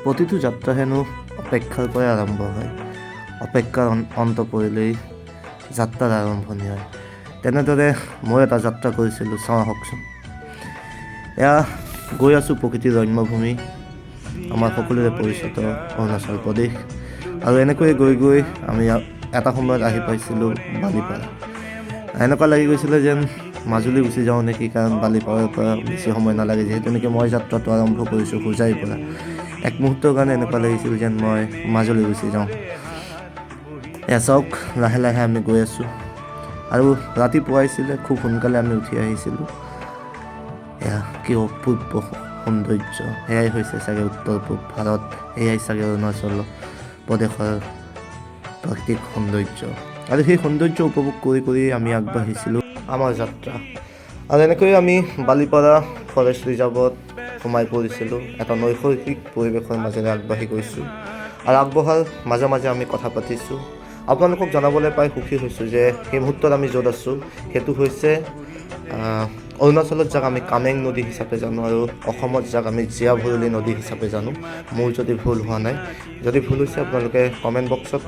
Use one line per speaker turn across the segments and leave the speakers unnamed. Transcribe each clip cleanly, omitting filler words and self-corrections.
প্ৰতিটো যাত্ৰা হেনো অপেক্ষাৰ পৰাই আৰম্ভ হয়, অপেক্ষাৰ অন্ত পৰিলেই যাত্ৰাৰ আৰম্ভণি হয়। তেনেদৰে মই এটা যাত্ৰা কৰিছিলোঁ, চাওঁ আহকচোন। এয়া গৈ আছোঁ প্ৰকৃতিৰ ৰম্যভূমি, আমাৰ সকলোৰে পৰিচিত অৰুণাচল প্ৰদেশ। আৰু এনেকৈয়ে গৈ গৈ আমি এটা সময়ত আহি পাইছিলোঁ বালিপাৰা। এনেকুৱা লাগি গৈছিলে যেন মাজুলী গুচি যাওঁ নেকি, কাৰণ বালিপাৰাৰ পৰা বেছি সময় নালাগে, যিহেতু নেকি মই যাত্ৰাটো আৰম্ভ কৰিছোঁ হোজাইৰ পৰা। এক মুহূৰ্তৰ কাৰণে এনেকুৱা লাগিছিল যেন মই মাজুলী গুচি যাওঁ। এয়া চাওক, লাহে লাহে আমি গৈ আছোঁ আৰু ৰাতি পুৱাইছিলে, খুব সোনকালে আমি উঠি আহিছিলোঁ। এয়া কি অপূৰ্ব সৌন্দৰ্য! এয়াই হৈছে চাগে উত্তৰ পূব ভাৰত, এয়াই চাগে অৰুণাচল প্ৰদেশৰ প্ৰাকৃতিক সৌন্দৰ্য। আৰু সেই সৌন্দৰ্য উপভোগ কৰি কৰি আমি আগবাঢ়িছিলোঁ আমাৰ যাত্ৰা। আৰু এনেকৈয়ে আমি বালিপাৰা ফৰেষ্ট ৰিজাৰ্ভত সোমাই পৰিছিলোঁ। এটা নৈসৰ্গিক পৰিৱেশৰ মাজেৰে আগবাঢ়ি গৈছোঁ আৰু আগবঢ়াৰ মাজে মাজে আমি কথা পাতিছোঁ। আপোনালোকক জনাবলৈ পাই সুখী হৈছোঁ যে সেই মুহূৰ্তত আমি য'ত আছোঁ সেইটো হৈছে অৰুণাচলত যাক আমি কামেং নদী হিচাপে জানো আৰু অসমত যাক আমি জীয়া ভৰলী নদী হিচাপে জানো। মোৰ যদি ভুল হোৱা নাই, যদি ভুল হৈছে আপোনালোকে কমেণ্ট বক্সত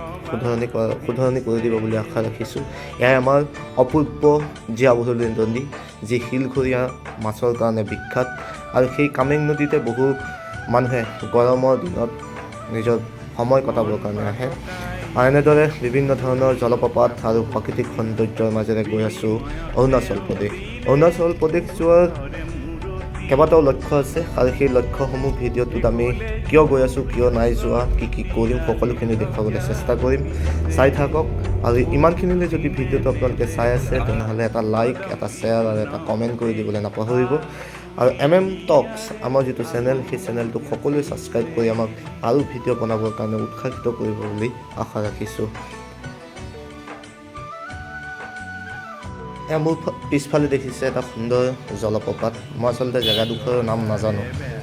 শুধৰণি কৰি দিব বুলি আশা ৰাখিছোঁ। এয়াই আমাৰ অপূৰ্ব জীয়া ভৰলী নদী, যি শিলঘৰীয়া মাছৰ কাৰণে বিখ্যাত। আৰু সেই কামেং নদীতে বহু মানুহে গৰমৰ দিনত নিজৰ সময় কটাবৰ কাৰণে আহে। আৰু এনেদৰে বিভিন্ন ধৰণৰ জলপ্ৰপাত আৰু প্ৰাকৃতিক সৌন্দৰ্যৰ মাজেৰে গৈ আছোঁ অৰুণাচল প্ৰদেশ। অৰুণাচল প্ৰদেশ যোৱাৰ কেইবাটাও লক্ষ্য আছে আৰু সেই লক্ষ্যসমূহ ভিডিঅ'টোত আমি কিয় গৈ আছোঁ, কিয় নাই যোৱা, কি কি কৰিম, সকলোখিনি দেখুৱাবলৈ চেষ্টা কৰিম। চাই থাকক। আৰু ইমানখিনিলৈ যদি ভিডিঅ'টো আপোনালোকে চাই আছে, তেনেহ'লে এটা লাইক, এটা শ্বেয়াৰ আৰু এটা কমেণ্ট কৰি দিবলৈ নাপাহৰিব। আৰু টক্স আমাৰ যিটো চেনেল, সেই চেনেলটোক সকলোৱে ছাবস্ক্ৰাইব কৰি আমাক আৰু ভিডিঅ' বনাবৰ কাৰণে উৎসাহিত কৰিব বুলি আশা ৰাখিছোঁ। মোৰ পিছফালে দেখিছে এটা সুন্দৰ জলপ্ৰপাত। মই আচলতে জেগাডোখৰৰ নাম নাজানো,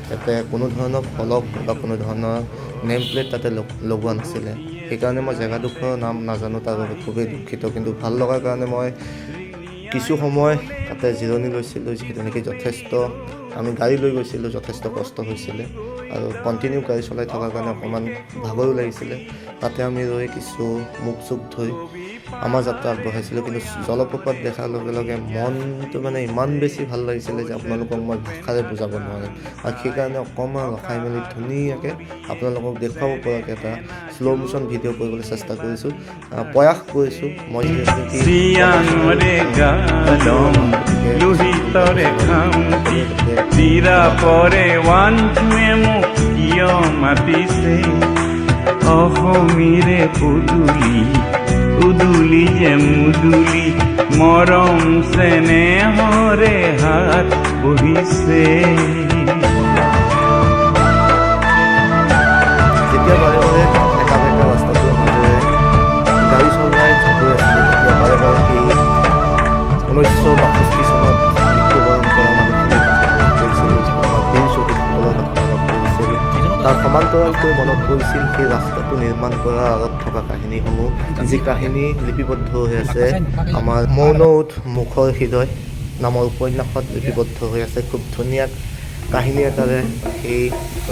যাতে কোনো ধৰণৰ ফলক বা কোনো ধৰণৰ নেম প্লেট তাতে লগোৱা নাছিলে, সেইকাৰণে মই জেগাডোখৰৰ নাম নাজানো, তাৰ বাবে খুবেই দুখিত। কিন্তু ভাল লগাৰ কাৰণে মই কিছু সময় তাতে জিৰণি লৈছিলোঁ, যিহেতু নেকি যথেষ্ট আমি গাড়ী লৈ গৈছিলোঁ, যথেষ্ট কষ্ট হৈছিলে আৰু কণ্টিনিউ গাড়ী চলাই থকাৰ কাৰণে অকণমান ভাগৰো লাগিছিলে। তাতে আমি ৰৈ কিছু মুখ চুখ ধুই আমাৰ যাত্ৰা আগবঢ়াইছিলোঁ। কিন্তু জলপ্ৰপাত দেখাৰ লগে লগে মনটো মানে ইমান বেছি ভাল লাগিছিলে যে আপোনালোকক মই ভাষাৰে বুজাব নোৱাৰিম। আৰু সেইকাৰণে অকণমান ৰখাই মেলি ধুনীয়াকৈ আপোনালোকক দেখুৱাব পৰাকৈ এটা শ্ল' মোশ্যন ভিডিঅ' কৰিবলৈ চেষ্টা কৰিছোঁ, প্ৰয়াস কৰিছোঁ। মই
অসমীৰে পদূলি উদুলি যে মুদুলি, মৰম চেনেহৰে হাত বহিছে।
যেতিয়া বাৰে বাৰে একা বেকা ৰাস্তাটোৰ মাজেৰে গাড়ী চলাই গৈ আছিলোঁ, তেতিয়া বাৰে বাৰে সেই 1962 চনত মৃত্যুবৰণ কৰা মানুহখিনি কৰিছিলোঁ, আমাৰ বীৰ শ্বহীদসকলৰ কথা মনত পৰিছিল। তাৰ সমান্তৰালকৈ মনত পৰিছিল সেই ৰাস্তাটো নিৰ্মাণ কৰাৰ আগত থকা কাহিনীসমূহ, যি কাহিনী লিপিবদ্ধ হৈ আছে আমাৰ মৌনউঠ মুখৰ হৃদয় নামৰ উপন্যাসত লিপিবদ্ধ হৈ আছে। খুব ধুনীয়া কাহিনী এটাৰে সেই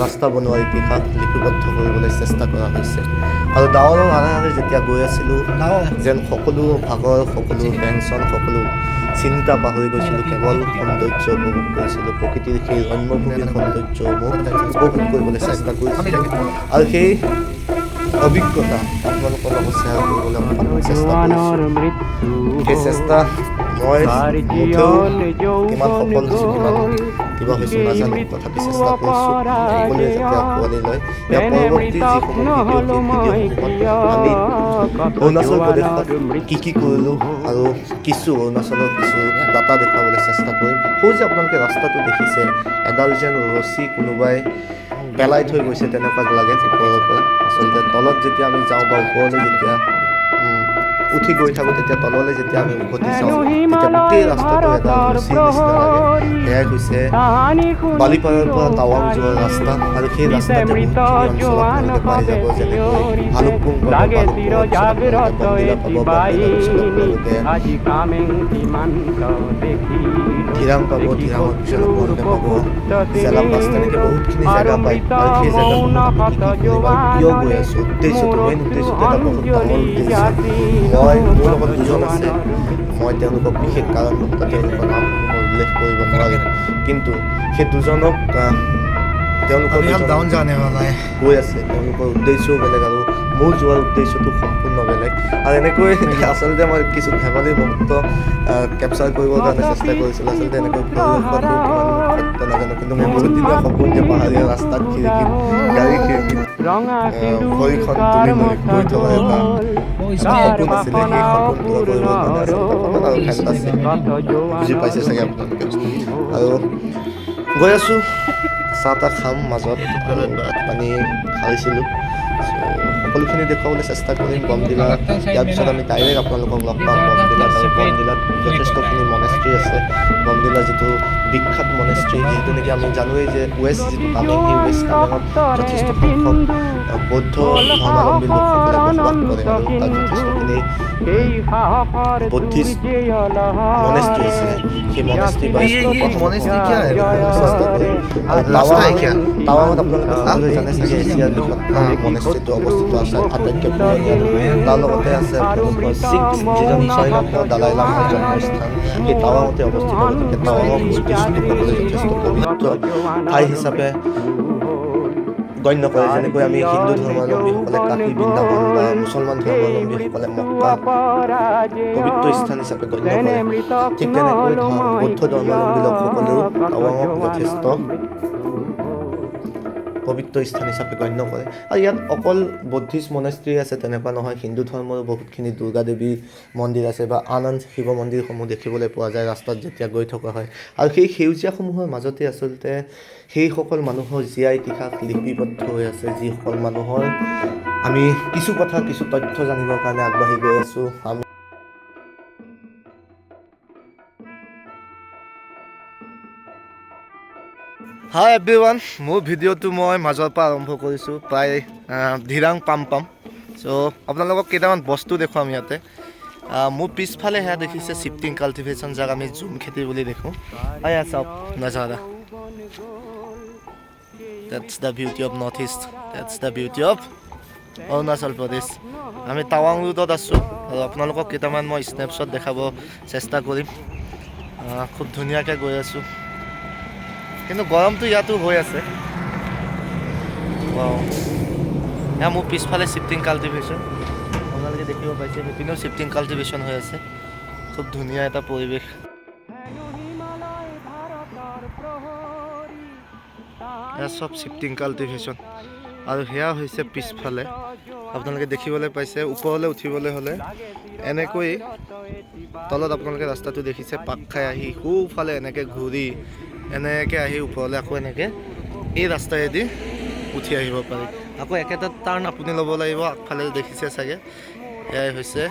ৰাস্তা বনোৱাৰ ইতিহাস লিপিবদ্ধ কৰিবলৈ চেষ্টা কৰা হৈছে। আৰু ডাৱৰৰ আঁৰে আঁৰে যেতিয়া গৈ আছিলোঁ, যেন সকলো ভাগৰ, সকলো টেনশ্যন, সকলো চিন্তা পাহৰি গৈছিলোঁ, কেৱল সৌন্দৰ্য উপভোগ কৰিছিলোঁ। প্ৰকৃতিৰ সেই ৰম্যভূমিৰ সৌন্দৰ্যসমূহ উপভোগ কৰিবলৈ চেষ্টা কৰিছিলোঁ। আৰু সেই অভিজ্ঞতা আপোনালোকৰ লগত শ্বেয়াৰ কৰিবলৈ অকণমান চেষ্টা কৰিছোঁ। সেই চেষ্টা মই মুঠেও কিমান সফল হৈছোঁ, কিমান কিবা হৈছোঁ নাজানো, তথাপি চেষ্টা কৰিছোঁ সকলোৱে যাতে আঁকোৱালি লয়। ইয়াৰ পৰৱৰ্তী যিসমূহ ভিডিঅ'সমূহত আমি অৰুণাচল প্ৰদেশত কি কৰিলোঁ আৰু কিছু অৰুণাচলৰ কিছু ডাটা দেখুৱাবলৈ চেষ্টা কৰিম। সৌ যে আপোনালোকে ৰাস্তাটো দেখিছে, এডাল যেন ৰছী কোনোবাই পেলাই থৈ গৈছে তেনেকুৱা লাগে ওপৰৰ পৰা। আচলতে তলত যেতিয়া আমি যাওঁ বা ওপৰলৈ যেতিয়া উঠি গৈ থাকোঁ তেতিয়া তললৈ যেতিয়া আমি উভতি চাওঁ তেতিয়া গোটেই ৰাস্তাটো এটা ৰছীৰ নিচিনা লাগে। সেয়াই হৈছে বালিপাৰাৰ পৰা টাৱাং যোৱা ৰাস্তা আৰু সেই ৰাস্তাতে বহুতখিনি অঞ্চল আপোনালোকে পাই যাব, যেনেকৈ ভালুকপুং পাব, ভালুকপুং অঞ্চল আপোনালোকে বমদিলা পাব, বমদিলাৰ পিছত আপোনালোকে ধিৰাং পাব, ধিৰাঙৰ পিছত আপোনালোকে পাব চেলাপাছ, তেনেকৈ বহুতখিনি জেগা পায়। আৰু সেই জেগাসমূহ আমি কি কি কৰিম আৰু কিয় গৈ আছোঁ, উদ্দেশ্যটো মেইন উদ্দেশ্যটো এটা বহুত ডাঙৰ উদ্দেশ্য। মোৰ লগত দুজন আছে, মই তেওঁলোকক বিশেষ কাৰণবশতঃ তেওঁলোকৰ নামসমূহ মই উল্লেখ কৰিব নোৱাৰিম, কিন্তু সেই দুজনক তেওঁলোকৰ গৈ আছে, তেওঁলোকৰ উদ্দেশ্যও বেলেগ আৰু মোৰ যোৱাৰ উদ্দেশ্যটো সম্পূৰ্ণ বেলেগ। আৰু এনেকৈ আচলতে মই কিছু ধেমালি মুহূৰ্ত কেপচাৰ কৰিবৰ কাৰণে চেষ্টা কৰিছিলোঁ। আচলতে এনেকৈ পৰিৱেশটো কিমান সত্য নাজানো, কিন্তু মোৰ বহুত দিনৰ সপোন যে পাহাৰীয়া ৰাস্তাত খিৰিকীত গাড়ী খিৰিকীত ভৰিখন তুলি লৈ গৈ থকা এটা সপোন আছিলে। সেই সপোন পূৰা কৰিবৰ কাৰণে আচলতে অকণমান আৰু ফেণ্টাচি বুজি পাইছে চাগে আপোনালোকে। আৰু গৈ আছোঁ, চাহ তাহ খাম মাজত, আৰু ভাত পানী খাইছিলোঁ। সকলোখিনি দেখুৱাবলৈ চেষ্টা কৰিম। বমদিলা ইয়াৰ পিছত আমি ডাইৰেক্ট আপোনালোকক লগ পাম বমদিলাত। আৰু বমদিলাত যথেষ্টখিনি মনেষ্ট্ৰী আছে। বমদিলা যিটো বিখ্যাত মনেষ্ট্ৰী, যিহেতু নেকি আমি জানোৱেই যে ৱেষ্ট যিটো কামেং, সেই ৱেষ্ট কামেঙত যথেষ্ট সংখ্যক বৌদ্ধ ধৰ্মাৱলম্বী লোকসকলে বসবাস কৰে, আৰু তাত যথেষ্টখিনি বুদ্ধিষ্ট মনেষ্ট্ৰী আছে। সেই মনেষ্ট্ৰী বা টাৱাঙত আপোনালোকে সকলোৱে জানে চাগে এছিয়াৰ বৃহৎ মনেষ্ট্ৰীটো অৱস্থিত আছে, আটাইতকৈ পুৰণিয়া। তাৰ লগতে আছে আপোনালোকৰ শিখ যিজন 6 নম্বৰ দালাই লামাৰ জন্মস্থান, সেই টাৱাঙতে অৱস্থিত। গতিকে টাৱাঙক বুদ্ধিষ্ট লোকসকলে যথেষ্ট পবিত্ৰ ঠাই হিচাপে গণ্য কৰে। যেনেকৈ আমি হিন্দু ধৰ্মাৱলম্বীসকলে কাশী বৃন্দাবন বা মুছলমান ধৰ্মাৱলম্বীসকলে মক্কা পবিত্ৰ স্থান হিচাপে গণ্য কৰে, ঠিক তেনেকৈ বৌদ্ধ ধৰ্মাৱলম্বী লোকসকলেও টাৱাঙক যথেষ্ট পবিত্ৰ স্থান হিচাপে গণ্য কৰে। আৰু ইয়াত অকল বৌদ্ধিষ্ট মনেষ্ট্ৰী আছে তেনেকুৱা নহয়, হিন্দু ধৰ্মৰো বহুতখিনি দুৰ্গা দেৱী মন্দিৰ আছে বা আন আন শিৱ মন্দিৰসমূহ দেখিবলৈ পোৱা যায় ৰাস্তাত যেতিয়া গৈ থকা হয়। আৰু সেই সেউজীয়াসমূহৰ মাজতে আচলতে সেইসকল মানুহৰ জীয়া ইতিহাস লিপিবদ্ধ হৈ আছে, যিসকল মানুহৰ আমি কিছু কথা কিছু তথ্য জানিবৰ কাৰণে আগবাঢ়ি গৈ আছোঁ। হাই এভৰিৱান, মোৰ ভিডিঅ'টো মই মাজৰ পৰা আৰম্ভ কৰিছোঁ, প্ৰায় ধিৰাং পাম। চ' আপোনালোকক কেইটামান বস্তু দেখুৱাম ইয়াতে। মোৰ পিছফালে সেয়া দেখিছে শিফটিং কাল্টিভেশ্যন, যাক আমি জুম খেতি বুলি দেখোঁ। এয়া চাওক Nazara. That's the beauty of North East. That's the beauty of Arunachal Pradesh. আমি টাৱাং ৰোডত আছোঁ, আৰু আপোনালোকক কেইটামান মই স্নেপশ্বট দেখাব চেষ্টা কৰিম। খুব ধুনীয়াকৈ গৈ আছোঁ, কিন্তু গৰমটো ইয়াতো হৈ আছে। এয়া মোৰ পিছফালে শিফটিং কাল্টিভেশ্যন, আপোনালোকে দেখিব পাইছে, সেইপিনেও শিফটিং কাল্টিভেশ্যন হৈ আছে। খুব ধুনীয়া এটা পৰিৱেশ। এয়া চব শিফটিং কাল্টিভেশ্যন, আৰু সেয়া হৈছে পিছফালে আপোনালোকে দেখিবলৈ পাইছে। ওপৰলৈ উঠিবলৈ হ'লে এনেকৈ তলত আপোনালোকে ৰাস্তাটো দেখিছে, পাক খাই আহি সোঁফালে এনেকৈ ঘূৰি এনেকৈ আহি ওপৰলৈ আকৌ এনেকৈ এই ৰাস্তাইদি উঠি আহিব পাৰি। আকৌ একেটা টাৰ্ণ আপুনি ল'ব লাগিব, আগফালে দেখিছে চাগে। এয়াই হৈছে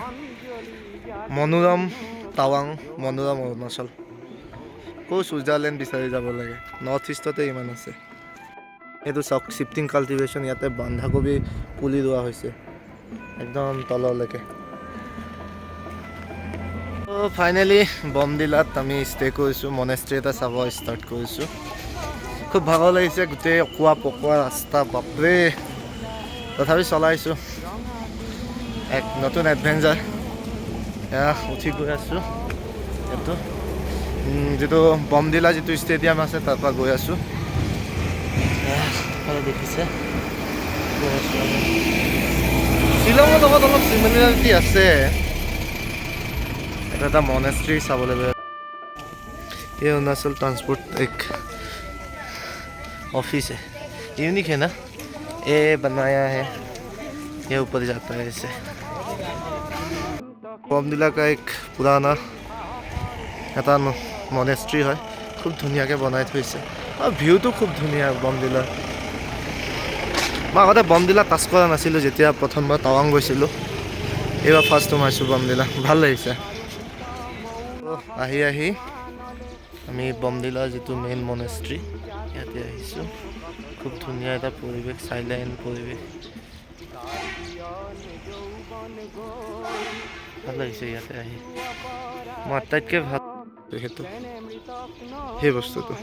মনোৰম টাৱাং, মনোৰম অৰুণাচল। আকৌ ছুইজাৰলেণ্ড বিচাৰি যাব লাগে, নৰ্থ ইষ্টতে ইমান আছে। এইটো চাওক শিফটিং কাল্টিভেশ্যন, ইয়াতে বন্ধাকবি পুলি ৰোৱা হৈছে একদম তললৈকে। ফাইনেলি বমদিলাত আমি ষ্টে কৰিছোঁ, মনেষ্ট্ৰী এটা চাব ষ্টাৰ্ট কৰিছোঁ। খুব ভাগৰ লাগিছে, গোটেই অকোৱা পকোৱা ৰাস্তা, বাপৰে। তথাপি চলাইছোঁ, এক নতুন এডভেঞ্চাৰ। এয়া উঠি গৈ আছোঁ, এইটো যিটো বমদিলা যিটো ষ্টেডিয়াম আছে তাৰ পৰা গৈ আছোঁ। দেখিছে শ্বিলঙৰ লগত অলপ চিমিলাৰিটি আছে। এটা মনেষ্ট্ৰী চাবলৈ গৈ ये अरुणाचल ट्रांसपोर्ट एक ऑफिस है, यूनिक है ना। ये बनाया है, ये ऊपर जाता है इससे। बमदिला का एक पुराना এটা মনেষ্ট্ৰী হয়, খুব ধুনীয়াকৈ বনাই থৈছে, আৰু ভিউটো খুব ধুনীয়া বমদিলাৰ। মই আগতে বমদিলা টাচ কৰা নাছিলোঁ, যেতিয়া প্ৰথমবাৰ টাৱাং গৈছিলোঁ এইবাৰ ফাৰ্ষ্ট সোমাইছোঁ বমদিলা, ভাল লাগিছে। আহি আমি বমদিলাৰ যিটো মেইন মনেষ্ট্ৰি ইয়াতে আহিছোঁ। খুব ধুনীয়া এটা পৰিৱেশ, চাইলেণ্ট পৰিৱেশ, ভাল লাগিছে ইয়াতে আহি। মই আটাইতকৈ ভাল সেইটো সেই বস্তুটো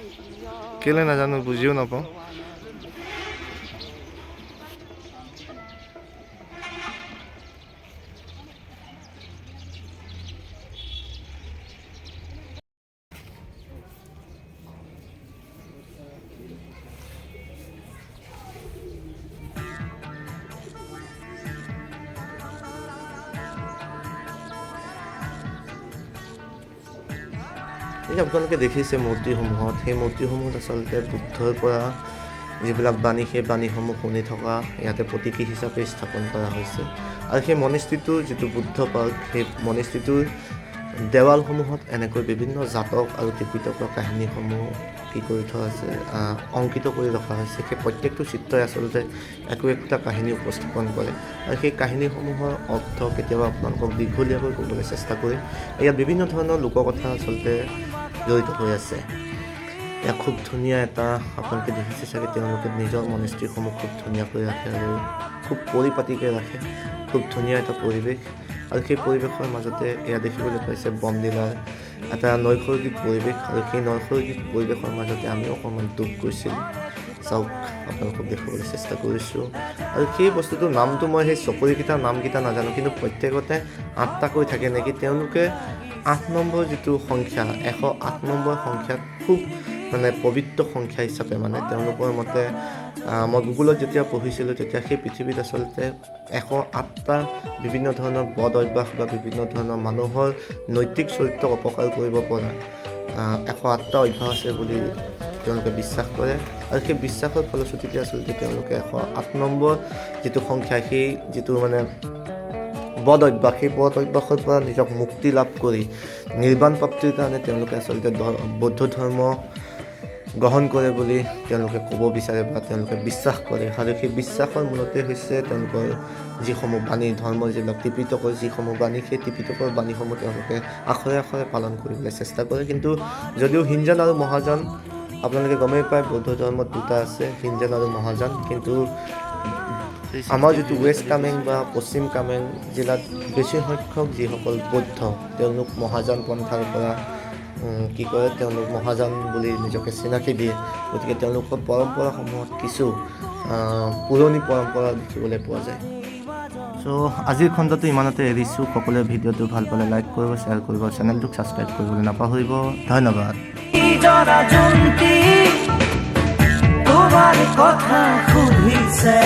কেলৈ নাজানো, বুজিও নাপাওঁ। এই আপোনালোকে দেখিছে মূৰ্তিসমূহত, সেই মূৰ্তিসমূহত আচলতে বুদ্ধৰ পৰা যিবিলাক বাণী, সেই বাণীসমূহ শুনি থকা ইয়াতে প্ৰতীকী হিচাপে স্থাপন কৰা হৈছে। আৰু সেই মনেষ্ট্ৰিটোৰ যিটো বুদ্ধ পাৰ্ক, সেই মনেষ্ট্ৰিটোৰ দেৱালসমূহত এনেকৈ বিভিন্ন জাতক আৰু ত্ৰিপিটকৰ কাহিনীসমূহ কি কৰি থোৱা আছে, অংকিত কৰি ৰখা হৈছে। সেই প্ৰত্যেকটো চিত্ৰই আচলতে একো একোটা কাহিনী উপস্থাপন কৰে। আৰু সেই কাহিনীসমূহৰ অৰ্থ কেতিয়াবা আপোনালোকক দীঘলীয়াকৈ ক'বলৈ চেষ্টা কৰিম। ইয়াত বিভিন্ন ধৰণৰ লোককথা আচলতে জড়িত হৈ আছে। ইয়াত খুব ধুনীয়া এটা, আপোনালোকে দেখিছে চাগে, তেওঁলোকে নিজৰ মনেষ্ট্ৰিসমূহ খুব ধুনীয়াকৈ ৰাখে আৰু খুব পৰিপাটিকৈ ৰাখে। খুব ধুনীয়া এটা পৰিৱেশ। আৰু সেই পৰিৱেশৰ মাজতে এয়া দেখিবলৈ পাইছে বমদিলাৰ এটা নৈসৰ্গিক পৰিৱেশ। আৰু সেই নৈসৰ্গিক পৰিৱেশৰ মাজতে আমিও অকণমান ডুব গৈছিলোঁ। চাওক, আপোনালোকক দেখুৱাবলৈ চেষ্টা কৰিছোঁ। আৰু সেই বস্তুটোৰ নামটো মই সেই চকৰিকেইটাৰ নামকেইটা নাজানো, কিন্তু প্ৰত্যেকতে 8টাকৈ থাকে নেকি। তেওঁলোকে 8 নম্বৰ যিটো সংখ্যা, 108 নম্বৰ সংখ্যাত খুব পবিত্ৰ সংখ্যা হিচাপে তেওঁলোকৰ মতে, মই গুগলত যেতিয়া পঢ়িছিলোঁ তেতিয়া সেই পৃথিৱীত আচলতে 108টা বিভিন্ন ধৰণৰ বদ অভ্যাস বা বিভিন্ন ধৰণৰ মানুহৰ নৈতিক চৰিত্ৰক অপকাৰ কৰিব পৰা 108টা অভ্যাস আছে বুলি তেওঁলোকে বিশ্বাস কৰে। আৰু সেই বিশ্বাসৰ ফলশ্ৰুতিতে আচলতে তেওঁলোকে 108 নম্বৰ যিটো সংখ্যা, সেই যিটো বদ অভ্যাস, সেই বদ অভ্যাসৰ পৰা নিজক মুক্তি লাভ কৰি নিৰ্বাণ প্ৰাপ্তিৰ কাৰণে তেওঁলোকে আচলতে বৌদ্ধ ধৰ্ম গ্ৰহণ কৰে বুলি তেওঁলোকে ক'ব বিচাৰে বা তেওঁলোকে বিশ্বাস কৰে। আৰু সেই বিশ্বাসৰ মূলতে হৈছে তেওঁলোকৰ যিসমূহ বাণী, ধৰ্মৰ যিবিলাক ত্ৰিপিটকৰ যিসমূহ বাণী, সেই ত্ৰিপিটকৰ বাণীসমূহ তেওঁলোকে আখৰে আখৰে পালন কৰিবলৈ চেষ্টা কৰে। কিন্তু যদিও হিনজান আৰু মহাযান আপোনালোকে গমেই পায়, বৌদ্ধ ধৰ্মত 2টা আছে, হিনজান আৰু মহাযান। কিন্তু আমাৰ যিটো ৱেষ্ট কামেং বা পশ্চিম কামেং জিলাত বেছি সংখ্যক যিসকল বৌদ্ধ, তেওঁলোক মহাযান পন্থাৰ পৰা কি কৰে, তেওঁলোক মহাযান বুলি নিজকে চিনাকি দিয়ে। গতিকে তেওঁলোকৰ পৰম্পৰাসমূহত কিছু পুৰণি পৰম্পৰা দেখিবলৈ পোৱা যায়। চ' আজিৰ খণ্ডটো ইমানতে এৰিছোঁ। সকলোৱে ভিডিঅ'টো ভাল পালে লাইক কৰিব, শ্বেয়াৰ কৰিব, চেনেলটোক ছাবস্ক্ৰাইব কৰিবলৈ নাপাহৰিব। ধন্যবাদ। তোমাৰ কথা সুধিছে